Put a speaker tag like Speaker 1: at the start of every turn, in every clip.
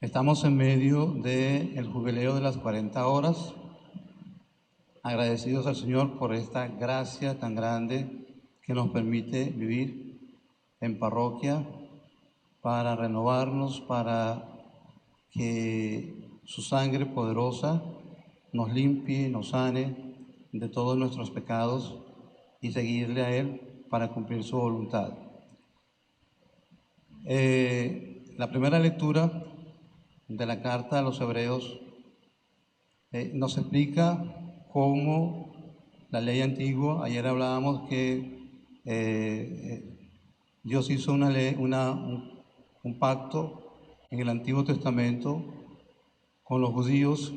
Speaker 1: Estamos en medio del jubileo de las 40 horas, agradecidos al Señor por esta gracia tan grande que nos permite vivir en parroquia para renovarnos, para que su sangre poderosa nos limpie, nos sane de todos nuestros pecados y seguirle a Él para cumplir su voluntad. La primera lectura de la carta a los Hebreos nos explica cómo la ley antigua, ayer hablábamos que Dios hizo una ley, un pacto en el Antiguo Testamento con los judíos,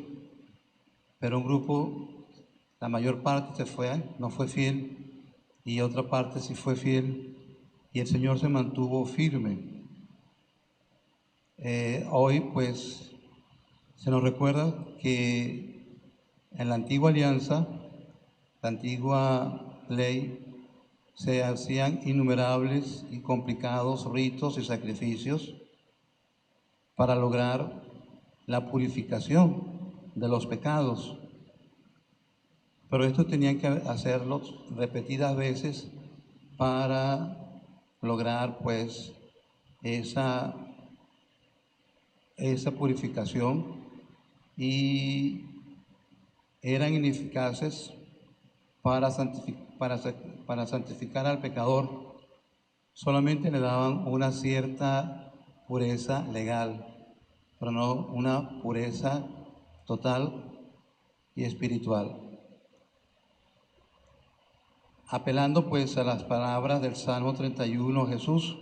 Speaker 1: pero un grupo, la mayor parte se fue, no fue fiel, y otra parte sí fue fiel, y el Señor se mantuvo firme. Hoy pues se nos recuerda que en la antigua alianza, la antigua ley, se hacían innumerables y complicados ritos y sacrificios para lograr la purificación de los pecados. Pero esto tenían que hacerlo repetidas veces para lograr pues esa purificación, y eran ineficaces para santificar al pecador. Solamente le daban una cierta pureza legal, pero no una pureza total y espiritual. Apelando pues a las palabras del Salmo 31, Jesús,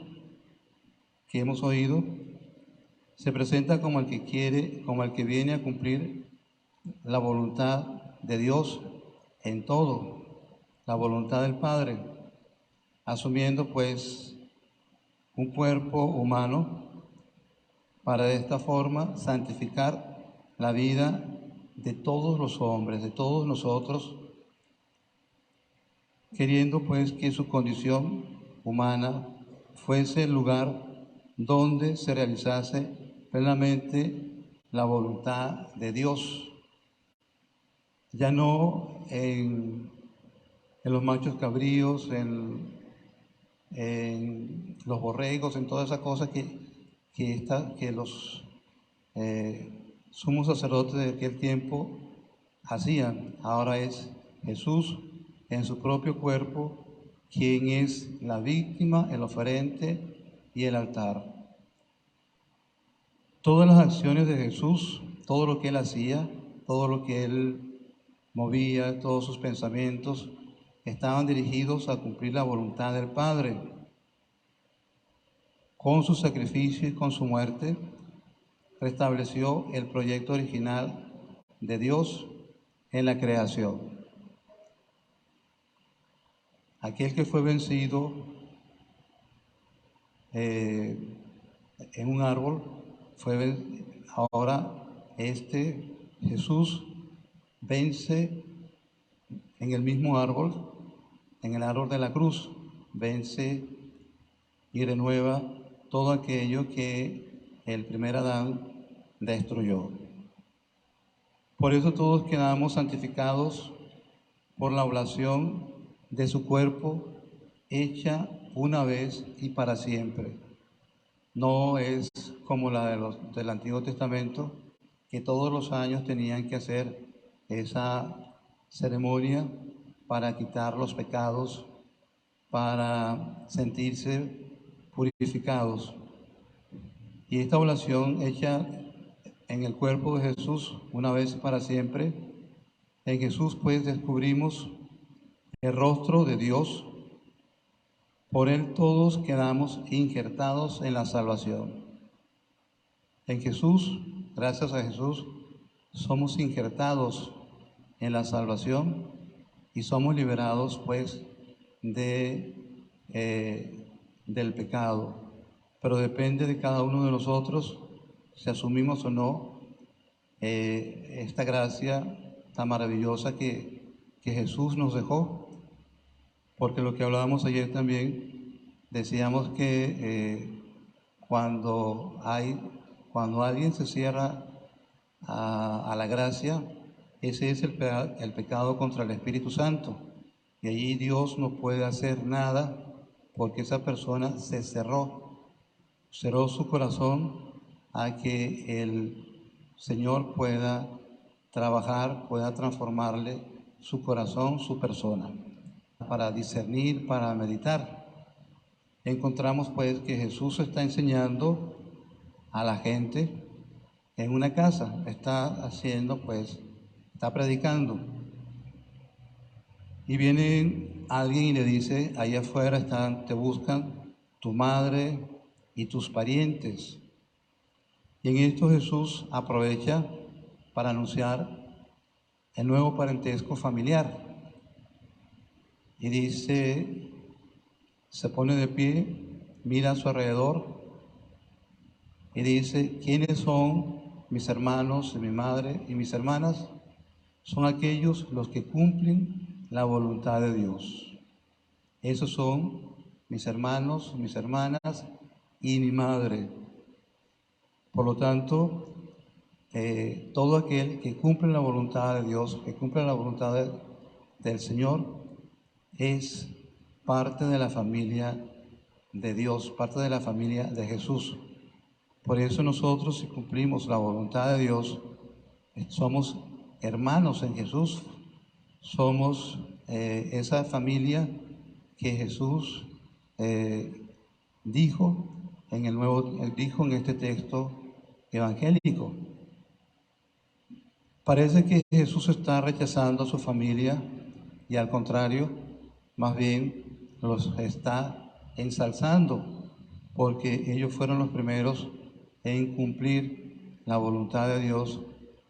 Speaker 1: que hemos oído, se presenta como el que quiere, como el que viene a cumplir la voluntad de Dios en todo, la voluntad del Padre, asumiendo pues un cuerpo humano para de esta forma santificar la vida de todos los hombres, de todos nosotros, queriendo pues que su condición humana fuese el lugar donde se realizase plenamente la voluntad de Dios, ya no en los machos cabríos, en los borregos, en todas esas cosas que los sumos sacerdotes de aquel tiempo hacían. Ahora es Jesús en su propio cuerpo quien es la víctima, el oferente y el altar. Todas las acciones de Jesús, todo lo que Él hacía, todo lo que Él movía, todos sus pensamientos, estaban dirigidos a cumplir la voluntad del Padre. Con su sacrificio y con su muerte, restableció el proyecto original de Dios en la creación. Aquel que fue vencido en un árbol, ahora Jesús vence en el mismo árbol, en el árbol de la cruz, vence y renueva todo aquello que el primer Adán destruyó. Por eso todos quedamos santificados por la oblación de su cuerpo, hecha una vez y para siempre. No es como la del Antiguo Testamento, que todos los años tenían que hacer esa ceremonia para quitar los pecados, para sentirse purificados. Y esta oblación hecha en el cuerpo de Jesús una vez y para siempre, en Jesús pues descubrimos el rostro de Dios. Por Él todos quedamos injertados en la salvación. En Jesús, gracias a Jesús, somos injertados en la salvación y somos liberados pues del pecado. Pero depende de cada uno de nosotros si asumimos o no esta gracia tan maravillosa que Jesús nos dejó. Porque lo que hablábamos ayer también, decíamos que cuando hay Cuando alguien se cierra a la gracia, ese es el pecado contra el Espíritu Santo. Y allí Dios no puede hacer nada porque esa persona se cerró su corazón a que el Señor pueda trabajar, pueda transformarle su corazón, su persona. Para discernir, para meditar, encontramos pues que Jesús está enseñando a la gente en una casa, está haciendo pues, está predicando. Y viene alguien y le dice, allá afuera te buscan tu madre y tus parientes. Y en esto Jesús aprovecha para anunciar el nuevo parentesco familiar. Y dice, se pone de pie, mira a su alrededor y dice, ¿quiénes son mis hermanos y mi madre y mis hermanas? Son aquellos los que cumplen la voluntad de Dios. Esos son mis hermanos, mis hermanas y mi madre. Por lo tanto, todo aquel que cumple la voluntad de Dios, que cumple la voluntad del Señor, es parte de la familia de Dios, parte de la familia de Jesús. Por eso nosotros, si cumplimos la voluntad de Dios, somos hermanos en Jesús, somos esa familia que Jesús dijo dijo en este texto evangélico. Parece que Jesús está rechazando a su familia y al contrario, más bien los está ensalzando, porque ellos fueron los primeros en cumplir la voluntad de Dios,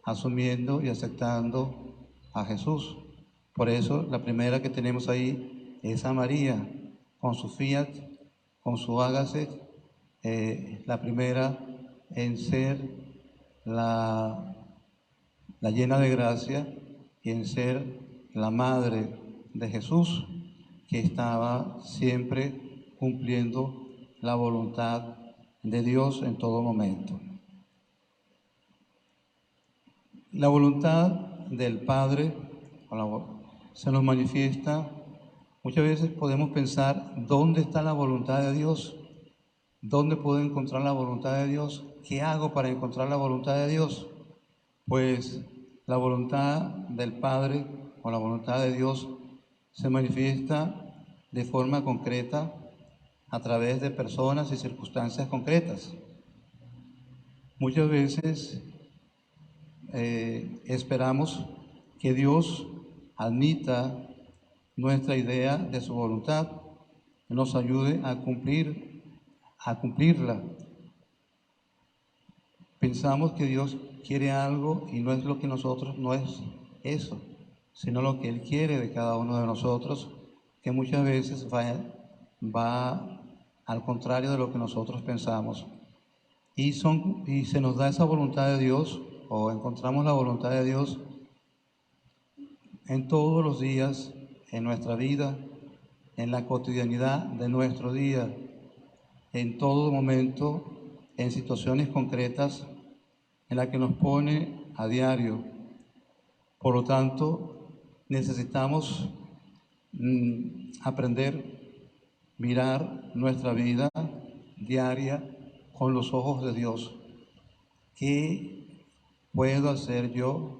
Speaker 1: asumiendo y aceptando a Jesús. Por eso la primera que tenemos ahí es a María, con su fiat, con su hágase, la primera en ser la llena de gracia y en ser la madre de Jesús, que estaba siempre cumpliendo la voluntad de Dios en todo momento. La voluntad del Padre se nos manifiesta. Muchas veces podemos pensar, ¿dónde está la voluntad de Dios? ¿Dónde puedo encontrar la voluntad de Dios? ¿Qué hago para encontrar la voluntad de Dios? Pues la voluntad del Padre o la voluntad de Dios se manifiesta de forma concreta a través de personas y circunstancias concretas. Muchas veces esperamos que Dios admita nuestra idea de su voluntad, nos ayude a cumplirla. Pensamos que Dios quiere algo y no es lo que nosotros, no es eso, sino lo que Él quiere de cada uno de nosotros, que muchas veces va al contrario de lo que nosotros pensamos. Y se nos da esa voluntad de Dios, o encontramos la voluntad de Dios en todos los días, en nuestra vida, en la cotidianidad de nuestro día, en todo momento, en situaciones concretas en las que nos pone a diario. Por lo tanto, necesitamos aprender, mirar nuestra vida diaria con los ojos de Dios. ¿Qué puedo hacer yo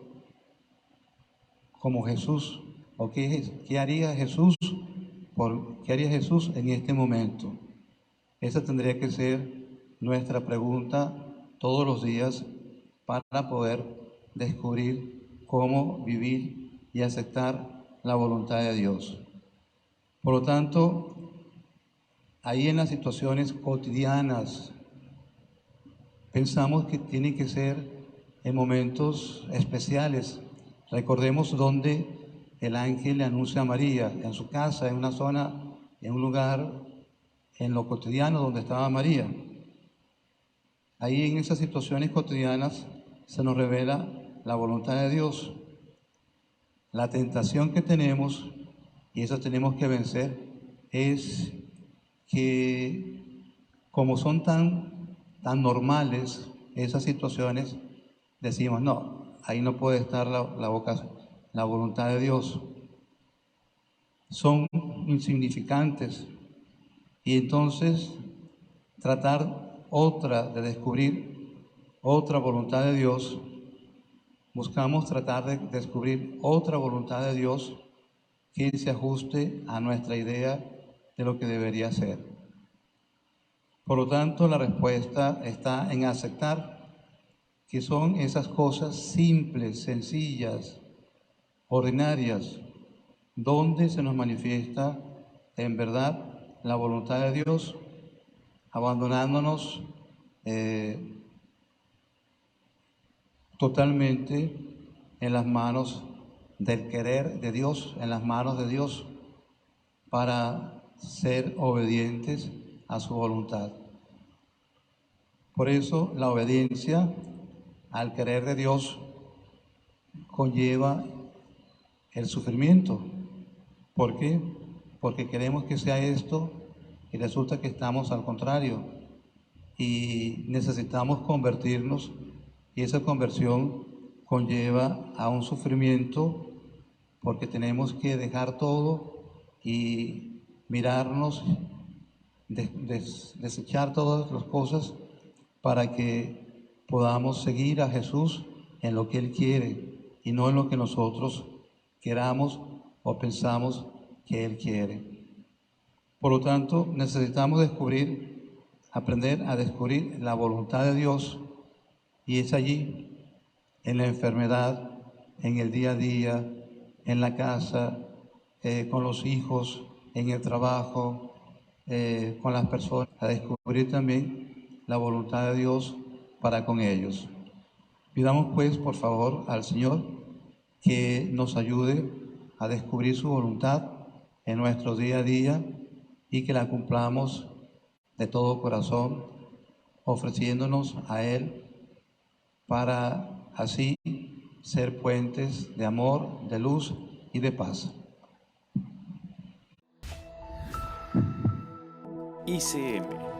Speaker 1: como Jesús? ¿O qué haría Jesús? ¿Qué haría Jesús en este momento? Esa tendría que ser nuestra pregunta todos los días para poder descubrir cómo vivir y aceptar la voluntad de Dios. Por lo tanto, ahí en las situaciones cotidianas, pensamos que tiene que ser en momentos especiales. Recordemos donde el ángel le anuncia a María, en su casa, en una zona, en un lugar, en lo cotidiano donde estaba María. Ahí en esas situaciones cotidianas se nos revela la voluntad de Dios. La tentación que tenemos, y eso tenemos que vencer, es que como son tan normales, esas situaciones decimos, no, ahí no puede estar la voluntad de Dios. Son insignificantes. Y entonces de descubrir otra voluntad de Dios, buscamos tratar de descubrir otra voluntad de Dios que se ajuste a nuestra idea de lo que debería ser. Por lo tanto, la respuesta está en aceptar que son esas cosas simples, sencillas, ordinarias, donde se nos manifiesta en verdad la voluntad de Dios, abandonándonos totalmente en las manos del querer de Dios, en las manos de Dios, para ser obedientes a su voluntad. Por eso la obediencia al querer de Dios conlleva el sufrimiento. ¿Por qué? Porque queremos que sea esto y resulta que estamos al contrario y necesitamos convertirnos, y esa conversión conlleva a un sufrimiento porque tenemos que dejar todo y mirarnos, desechar todas las cosas para que podamos seguir a Jesús en lo que Él quiere y no en lo que nosotros queramos o pensamos que Él quiere. Por lo tanto, necesitamos aprender a descubrir la voluntad de Dios, y es allí, en la enfermedad, en el día a día, en la casa, con los hijos, en el trabajo, con las personas, a descubrir también la voluntad de Dios para con ellos. Pidamos pues, por favor, al Señor que nos ayude a descubrir su voluntad en nuestro día a día y que la cumplamos de todo corazón, ofreciéndonos a Él para así ser puentes de amor, de luz y de paz.
Speaker 2: ICM